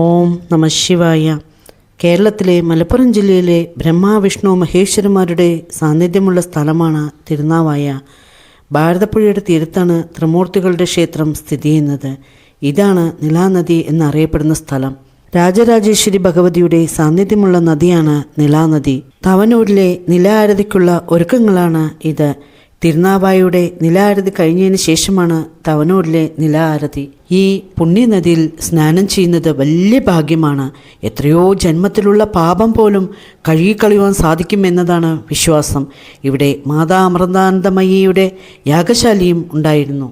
ഓം നമ ശിവായ. കേരളത്തിലെ മലപ്പുറം ജില്ലയിലെ ബ്രഹ്മാവിഷ്ണു മഹേശ്വരന്മാരുടെ സാന്നിധ്യമുള്ള സ്ഥലമാണ് തിരുനാവായ. ഭാരതപ്പുഴയുടെ തീരത്താണ് ത്രിമൂർത്തികളുടെ ക്ഷേത്രം സ്ഥിതി ചെയ്യുന്നത്. ഇതാണ് നിലാനദി എന്നറിയപ്പെടുന്ന സ്ഥലം. രാജരാജേശ്വരി ഭഗവതിയുടെ സാന്നിധ്യമുള്ള നദിയാണ് നിലാനദി. തവനൂരിലെ നില ആരതിക്കുള്ള ഒരുക്കങ്ങളാണ് ഇത്. തിരുനാവായയുടെ നില ആരതി കഴിഞ്ഞതിന് ശേഷമാണ് തവനൂരിലെ നില ആരതി. ഈ പുണ്യനദിയിൽ സ്നാനം ചെയ്യുന്നത് വലിയ ഭാഗ്യമാണ്. എത്രയോ ജന്മത്തിലുള്ള പാപം പോലും കഴുകിക്കളയുവാൻ സാധിക്കുമെന്നതാണ് വിശ്വാസം. ഇവിടെ മാതാ അമൃതാനന്ദമയിയുടെ യാഗശാലയും ഉണ്ടായിരുന്നു.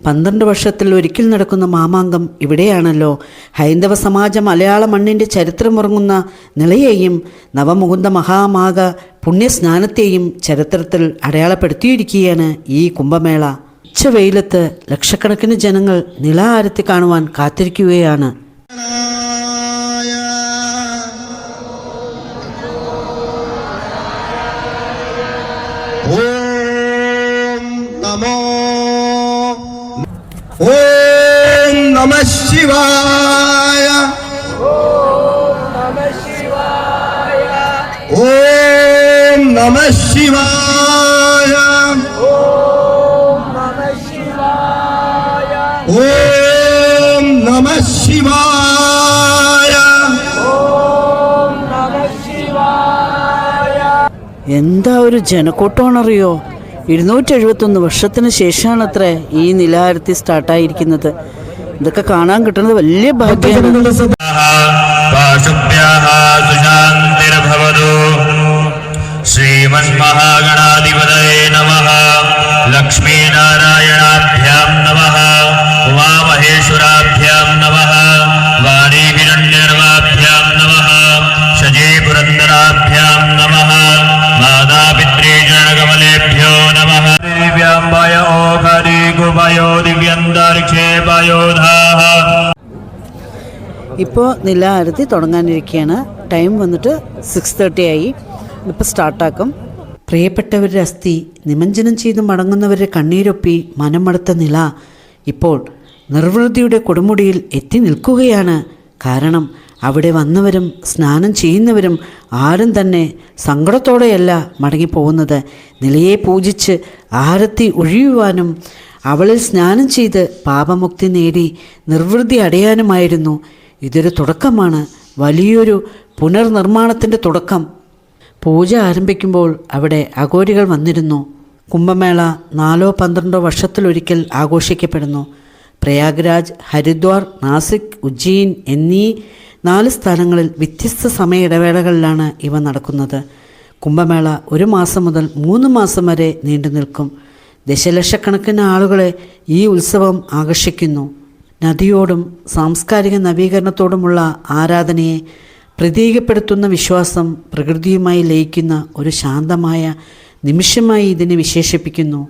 12 വർഷത്തിൽ ഒരിക്കൽ നടക്കുന്ന മാമാങ്കം ഇവിടെയാണല്ലോ. ഹൈന്ദവ സമാജ മലയാള മണ്ണിൻ്റെ ചരിത്രമുറങ്ങുന്ന നിളയെയും നവമുകുന്ദ മഹാമാഘ പുണ്യസ്നാനത്തെയും ചരിത്രത്തിൽ അടയാളപ്പെടുത്തിയിരിക്കുകയാണ് ഈ കുംഭമേള. ഉച്ചവെയിലത്ത് ലക്ഷക്കണക്കിന് ജനങ്ങൾ നിള ആരത്തി കാണുവാൻ കാത്തിരിക്കുകയാണ്. ഓം നമഃ ശിവായ. ഓം നമഃ ശിവായ. ഓം നമഃ ശിവായ. എന്താ ഒരു ജനക്കൂട്ടമാണെന്നറിയോ. 271 വർഷത്തിന് ശേഷമാണത്രേ ഈ നിലാരത്തി സ്റ്റാർട്ടായിരിക്കുന്നത്. ഇതൊക്കെ കാണാൻ കിട്ടുന്നത് വലിയ ഭാഗ്യമാണ്. ശ്രീമന്മഹാഗണാധിപതയേ നമഃ. ലക്ഷ്മീനാരായണാഭ്യാം നമഃ. ഉമാമഹേശ്വരാഭ്യാം നമഃ. വാണീഹിരണ്യർവാഭ്യാം നമഃ. ശജീപുരന്ദരാഭ്യാം നമഃ. മാതാപിതൃജനകമലേഭ്യോ നമഃ. ദിവ്യാംബയ ഓഹരി ഗുഭയോ ദിവ്യന്തരിക്ഷേപയോധാഃ. ഇപ്പോൾ നില ആരതി തുടങ്ങാനിരിക്കുകയാണ്. ടൈം വന്നിട്ട് 6:30 ആയി. ഇപ്പോൾ സ്റ്റാർട്ടാക്കും. പ്രിയപ്പെട്ടവരുടെ അസ്ഥി നിമഞ്ജനം ചെയ്ത് മടങ്ങുന്നവരുടെ കണ്ണീരൊപ്പി മനമടുത്ത നില ഇപ്പോൾ നിർവൃതിയുടെ കൊടുമുടിയിൽ എത്തി നിൽക്കുകയാണ്. കാരണം അവിടെ വന്നവരും സ്നാനം ചെയ്യുന്നവരും ആരും തന്നെ സങ്കടത്തോടെയല്ല മടങ്ങിപ്പോകുന്നത്. നിലയെ പൂജിച്ച് ആരത്തി ഒഴിയുവാനും അവളിൽ സ്നാനം ചെയ്ത് പാപമുക്തി നേടി നിർവൃതി അടയാനുമായിരുന്നു. ഇതൊരു തുടക്കമാണ്, വലിയൊരു പുനർനിർമ്മാണത്തിൻ്റെ തുടക്കം. പൂജ ആരംഭിക്കുമ്പോൾ അവിടെ അഘോരികൾ വന്നിരുന്നു. കുംഭമേള 4-12 വർഷത്തിലൊരിക്കൽ ആഘോഷിക്കപ്പെടുന്നു. പ്രയാഗ്രാജ്, ഹരിദ്വാർ, നാസിക്, ഉജ്ജയിൻ എന്നീ 4 സ്ഥലങ്ങളിൽ വ്യത്യസ്ത സമയ ഇടവേളകളിലാണ് ഇവ നടക്കുന്നത്. കുംഭമേള 1 മാസം മുതൽ 3 മാസം വരെ നീണ്ടു നിൽക്കും. ദശലക്ഷക്കണക്കിന് ആളുകളെ ഈ ഉത്സവം ആകർഷിക്കുന്നു. നദിയോടും സാംസ്കാരിക നവീകരണത്തോടുമുള്ള ആരാധനയെ പ്രതീകപ്പെടുത്തുന്ന വിശ്വാസം പ്രകൃതിയുമായി ലയിക്കുന്ന ഒരു ശാന്തമായ നിമിഷമായി ഇതിനെ വിശേഷിപ്പിക്കുന്നു.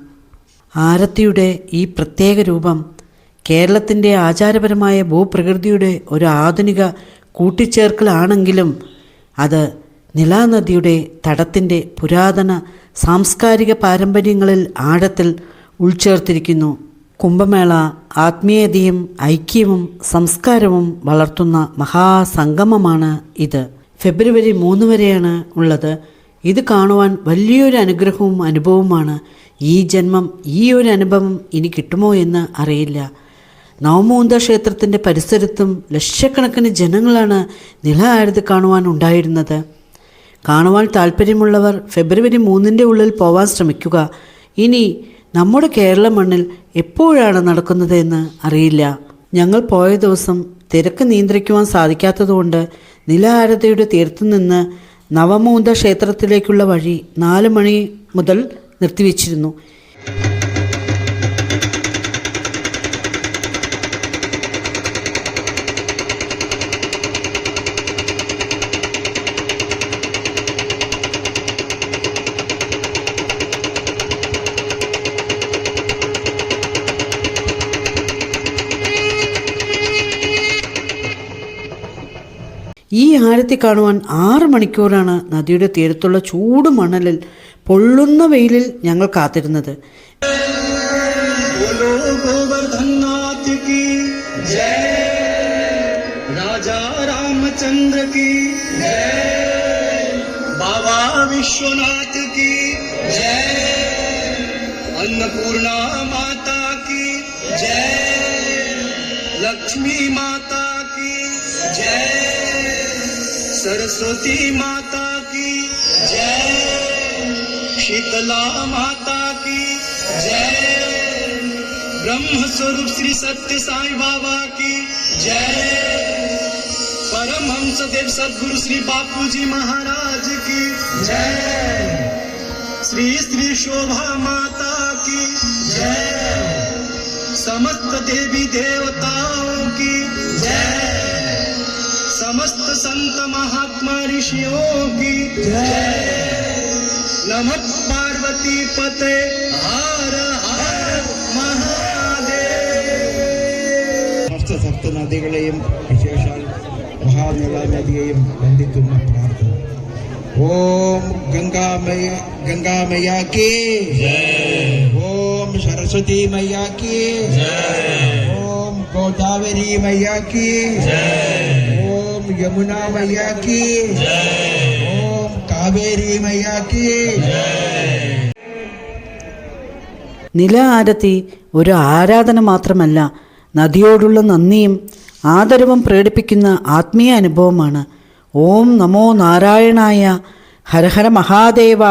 ആരത്തിയുടെ ഈ പ്രത്യേക രൂപം കേരളത്തിൻ്റെ ആചാരപരമായ ഭൂപ്രകൃതിയുടെ ഒരു ആധുനിക കൂട്ടിച്ചേർക്കലാണെങ്കിലും അത് നിലാനദിയുടെ തടത്തിൻ്റെ പുരാതന സാംസ്കാരിക പാരമ്പര്യങ്ങളിൽ ആഴത്തിൽ ഉൾച്ചേർത്തിരിക്കുന്നു. കുംഭമേള ആത്മീയതയും ഐക്യവും സംസ്കാരവും വളർത്തുന്ന മഹാസംഗമമാണ് ഇത്. ഫെബ്രുവരി 3 വരെയാണ് ഉള്ളത്. ഇത് കാണുവാൻ വലിയൊരു അനുഗ്രഹവും അനുഭവവുമാണ്. ഈ ജന്മം ഈ ഒരു അനുഭവം ഇനി കിട്ടുമോ എന്ന് അറിയില്ല. നവമുകുന്ദ ക്ഷേത്രത്തിൻ്റെ പരിസരത്തും ലക്ഷക്കണക്കിന് ജനങ്ങളാണ് നില ആരതി കാണുവാൻ ഉണ്ടായിരുന്നത്. കാണുവാൻ താല്പര്യമുള്ളവർ ഫെബ്രുവരി 3 ഉള്ളിൽ പോവാൻ ശ്രമിക്കുക. ഇനി നമ്മുടെ കേരള മണ്ണിൽ എപ്പോഴാണ് നടക്കുന്നത് എന്ന് അറിയില്ല. ഞങ്ങൾ പോയ ദിവസം തിരക്ക് നിയന്ത്രിക്കുവാൻ സാധിക്കാത്തതുകൊണ്ട് നില ആരതിയുടെ തീരത്തു നിന്ന് നവമുകുന്ദ ക്ഷേത്രത്തിലേക്കുള്ള വഴി 4 മണി മുതൽ നിർത്തിവെച്ചിരുന്നു. ഈ ആരത്തി കാണുവാൻ 6 മണിക്കൂറാണ് നദിയുടെ തീരത്തുള്ള ചൂട് മണലിൽ പൊള്ളുന്ന വെയിലിൽ ഞങ്ങൾ കാത്തിരുന്നത്. गोवर्धननाथ की जय, राजा रामचंद्र की जय, बाबा विश्वनाथ की जय, अन्नपूर्णा माता की जय, लक्ष्मी माता की जय, सरस्वती माता की जय, शीतला माता की जय, ब्रह्म स्वरूप श्री सत्य साई बाबा की जय, परमहंस देव सद्गुरु श्री बापूजी महाराज की जय, श्री श्री शोभा माता की जय, समस्त देवी देवताओं की जय, समस्त संत महात्मा ऋषियों की जय, नमः पार्वती पते हर हर महादेव. സമസ്ത സപ്തനദികളെയും വിശേഷാൽ മഹാനീള നദിയെയും വന്ദിക്കുന്ന പ്രാർത്ഥന. ഓം ഗംഗാമയ്യ കി ഓം സരസ്വതി മയ്യ കി ഓം ഗോദാവരി മയ്യ കി ഓം യമുന മയ്യ കി ഓം കാവേരി മയ്യ കി. നില ആരത്തി ഒരു ആരാധന മാത്രമല്ല, നദിയോടുള്ള നന്ദിയും ആദരവും പ്രകടിപ്പിക്കുന്ന ആത്മീയ അനുഭവമാണ്. ഓം നമോ നാരായണായ. ഹരഹര മഹാദേവ.